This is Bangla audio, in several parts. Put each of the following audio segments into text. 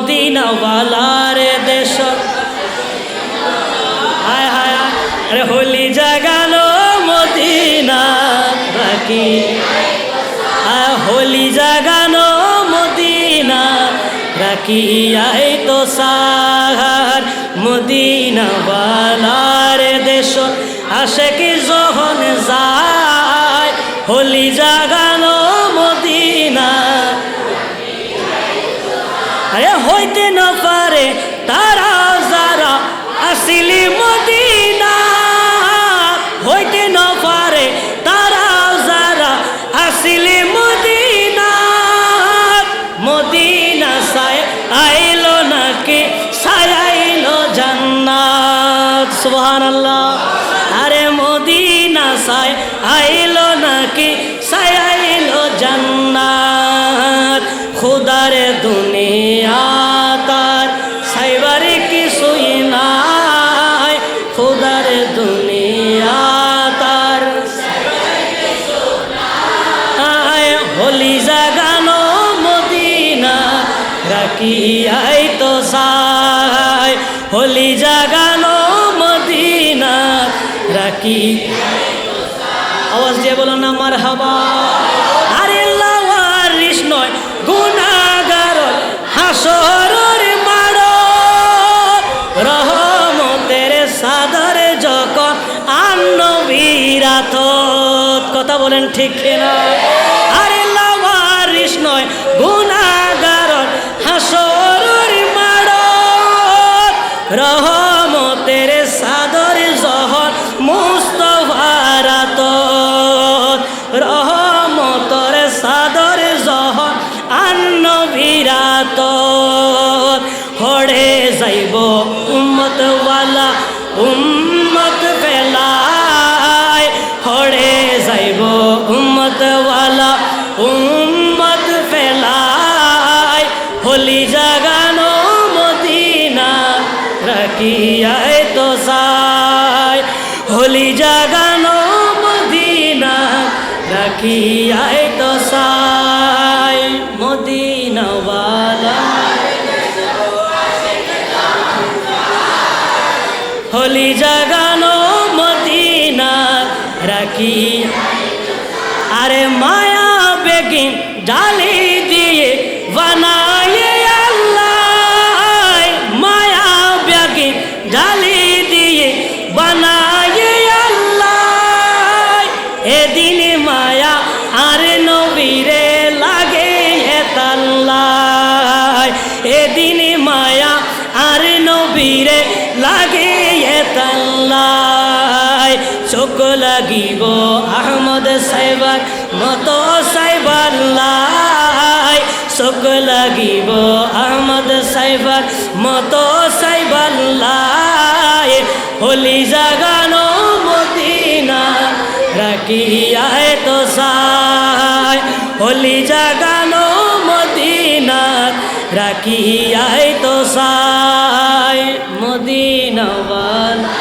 মদিনাওয়ালার দেশ হায় হায় আরে হোলি জাগানো মদিনা রাখি হোলি জাগানো মদিনা রাখি আই তো সাহার মদিনাওয়ালার দেশ আশেকি যখন যায় হোলি জাগানো মদিনা আরে হইতে না পারে তারা যারা আসিলি মদিনা হইতে না পারে তারা যারা আসিলি মদিনা মদিনা সায় আইলো নাকি সায়াইলো জান্নাত সুবহানাল্লাহ আরে মদিনা সায় আইলো নাকি সায়াইলো জান্নাত খুদার দুনিয়া তার সাইবারে কিছুই নাই খুদার দুনিয়া তার হোলি জাগানো মদিনা রাখি আই তো সাই হোলি জাগানো মদিনা রাখি আওয়াজ দিয়ে বলো না মারহাবা আরে লাওয়ারিস নয় গুনাহগার হাসরের মাড় রহমতের সাদর যখন আনবীরাত কথা বলেন ঠিক কিনা আরে লাওয়ারিস নয় গুনাহগার হাসরের মাড় রহমতের সাদর যখন মুস্তাফারাত রহমতের সাদর যখন আনবীরাত হড়ে যাইব উম্মত ওয়ালা উম্মত ফেলায় হড়ে যাইব উম্মত ওয়ালা উম্মত ফেলায় হোলি জাগানো মদিনা রাখিয়ায় তো সাই হোলি জাগানো মদিনা রাখিয়ায় তো সাই মদিনাওয়ালা হোলি জাগানো মদিনা রাখি আরে মায়া বেগিন ডালি দিয়ে বানায়ে আল্লাহ মায়া বেগিন ডালি দিয়ে বানায়ে আল্লাহ এদিন মায়া আর নবীরে লাগে হেতাল্লাহ এদিন মায়া আর নবীরে লাগে হেতাল্লাহ চোখ লাগিব আহমদ সাইবার মতো সাইবাল্লাহ চোখ লাগিব আহমদ সাইবার মতো সাইবাল্লাহ হোলি জাগানো মদিনা রাখিয়ায় তো সাই হোলি জাগানো মদিনা রাখিয়ায় তো সাই মদিনাওয়ালা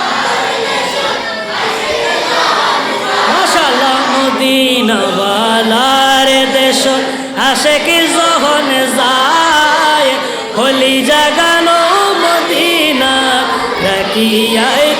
মাশাআল্লাহ মদিনাওয়ালার দেশ আশেকি যখন যায় হোলি জাগানো মদিনা রাখিয়ায়